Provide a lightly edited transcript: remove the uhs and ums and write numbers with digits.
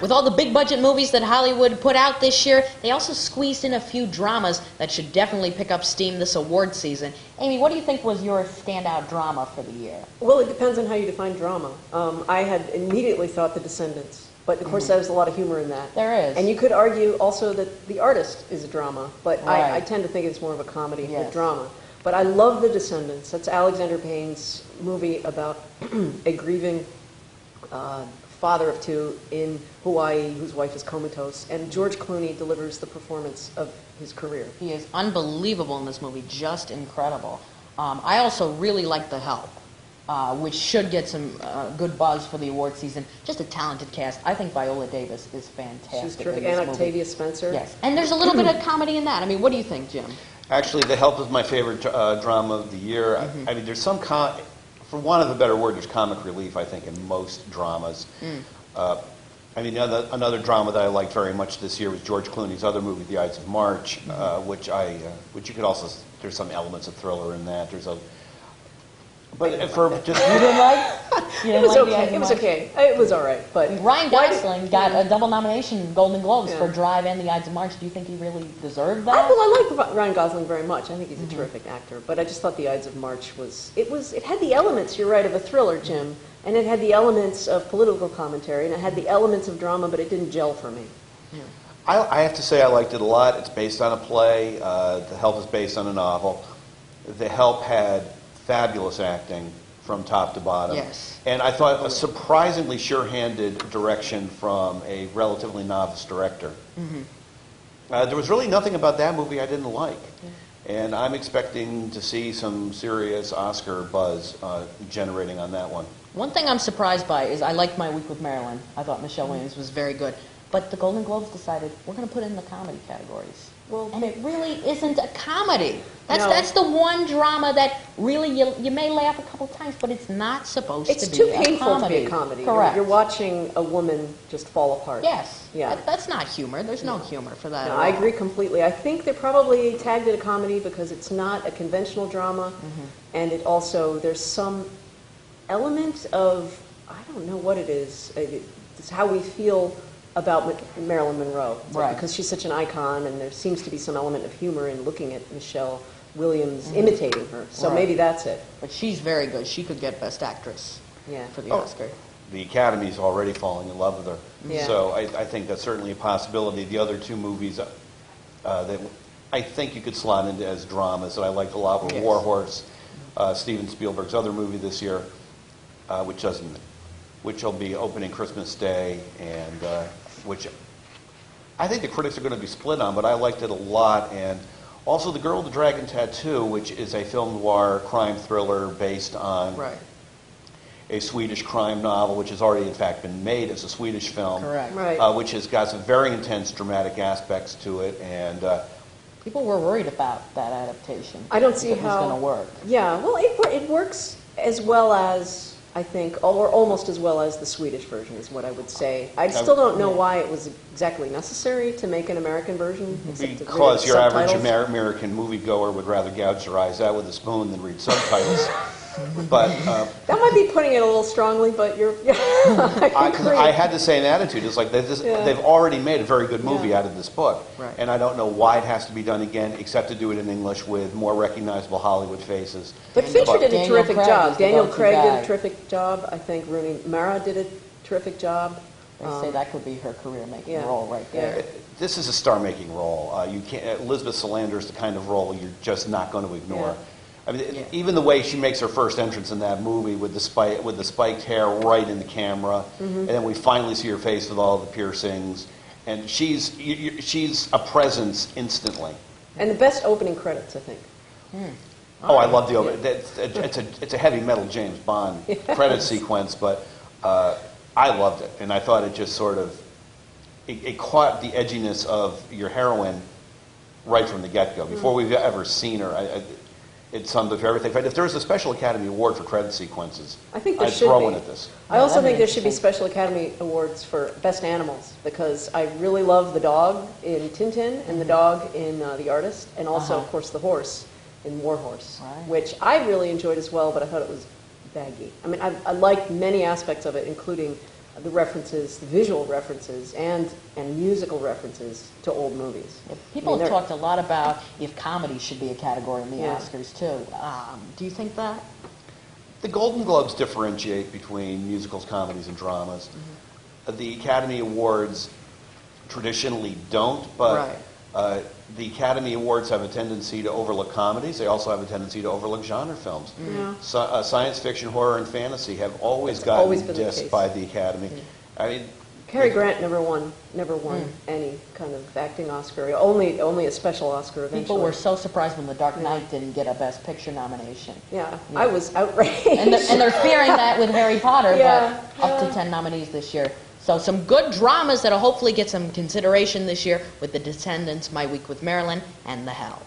With all the big budget movies that Hollywood put out this year, they also squeezed in a few dramas that should definitely pick up steam this award season. Amy, what do you think was your standout drama for the year? Well, it depends on how you define drama. I had immediately thought The Descendants, but of course there's a lot of humor in that. There is. And you could argue also that The Artist is a drama, but Right. I tend to think it's more of a comedy than drama. But I love The Descendants. That's Alexander Payne's movie about a grieving father of two in Hawaii whose wife is comatose, and George Clooney delivers the performance of his career. He is unbelievable in this movie, just incredible. I also really like The Help, which should get some good buzz for the award season. Just a talented cast. I think Viola Davis is fantastic. She's terrific. In this And movie. Octavia Spencer. Yes, and there's a little bit of comedy in that. I mean, what do you think, Jim? Actually, The Help is my favorite drama of the year. I mean, there's some, for want of a better word, there's comic relief, I think, in most dramas. I mean, another drama that I liked very much this year was George Clooney's other movie, The Ides of March, which you could also, there's some elements of thriller in that. But for just You didn't like? You didn't It was like The Ides okay. of It was March? okay. It was all right. But Ryan why Gosling got a double nomination, Golden Globes, for Yeah. Drive and The Ides of March. Do you think he really deserved Well, that? I like Ryan Gosling very much. I think he's a terrific actor. But I just thought The Ides of March it had the elements, you're right, of a thriller, Jim. And it had the elements of political commentary, and it had the elements of drama, but it didn't gel for me. I have to say I liked it a lot. It's based on a play. The Help is based on a novel. The Help had fabulous acting from top to bottom. Yes. And I thought a surprisingly sure-handed direction from a relatively novice director. There was really nothing about that movie I didn't like. And I'm expecting to see some serious Oscar buzz generating on that one. One thing I'm surprised by is I liked My Week with Marilyn. I thought Michelle Williams was very good. But the Golden Globes decided we're going to put it in the comedy categories. Well, And it really isn't a comedy. No. That's the one drama that really you may laugh a couple times, but it's not supposed it's to be too a painful comedy. to be a comedy. Correct. You're watching a woman just fall apart. Yes. Yeah. That's not humor. There's no humor for that. No, at I all. agree completely. I think they probably tagged it a comedy because it's not a conventional drama, and it also, there's some element of, I don't know what it is. It's how we feel about Marilyn Monroe. Right. Because she's such an icon, and there seems to be some element of humor in looking at Michelle Williams imitating her. So Right. maybe that's it. But she's very good. She could get Best Actress Yeah. for the Oh. Oscar. The Academy's already falling in love with her. Yeah. So I think that's certainly a possibility. The other two movies that I think you could slot into as dramas that I liked a lot were Yes. War Horse, Steven Spielberg's other movie this year, which will be opening Christmas Day, and which I think the critics are going to be split on, but I liked it a lot. And also The Girl with the Dragon Tattoo, which is a film noir crime thriller based on Right. a Swedish crime novel, which has already in fact been made as a Swedish film, Correct. Right. which has got some very intense dramatic aspects to it, and People were worried about that adaptation. I don't see If it was how going to work. Yeah, well, it works as well as, I think, or almost as well as the Swedish version is what I would say. I still don't know why it was exactly necessary to make an American version. except to read because your average subtitles. American moviegoer would rather gouge their eyes out with a spoon than read subtitles. But That might be putting it a little strongly, but you're, yeah, I agree. I had the same attitude. It's like Yeah. they've already made a very good movie Yeah. out of this book, Right. and I don't know why it has to be done again, except to do it in English with more recognizable Hollywood faces. But Fincher did a Daniel terrific Craig job. is the Daniel go-to Craig did guy. a terrific job. I think Rooney Mara did a terrific job. They say that could be her career-making yeah. role right Yeah. there. This is a star-making role. You can't. Elizabeth Salander is the kind of role you're just not going to ignore. Yeah. I mean, Yeah. even the way she makes her first entrance in that movie with the spiked hair right in the camera, and then we finally see her face with all the piercings, and she's a presence instantly. And the best opening credits, I think. Oh, I love the opening. It's a heavy metal James Bond credit sequence, but I loved it, and I thought it just sort of it caught the edginess of your heroine right from the get-go. Before we've ever seen her, it summed up everything. If there was a Special Academy Award for credit sequences, I think there I'd should throw be. one at this. I also that'd be think there should be interesting. Special Academy Awards for Best Animals because I really love the dog in Tintin and the dog in The Artist, and also, of course, the horse in War Horse, Right. which I really enjoyed as well, but I thought it was baggy. I mean, I liked many aspects of it, including the references, the visual references, and musical references to old movies. People have talked a lot about if comedy should be a category in the Oscars, too. Do you think that? The Golden Globes differentiate between musicals, comedies, and dramas. The Academy Awards traditionally don't, but the Academy Awards have a tendency to overlook comedies. They also have a tendency to overlook genre films. Science fiction, horror, and fantasy have always gotten dissed by the Academy. I mean, Cary Grant never won any kind of acting Oscar. Only a special Oscar eventually. People were so surprised when The Dark Knight didn't get a Best Picture nomination. I was outraged. And they're fearing that with Harry Potter, but up to 10 nominees this year. So some good dramas that'll hopefully get some consideration this year with The Descendants, My Week with Marilyn, and The Help.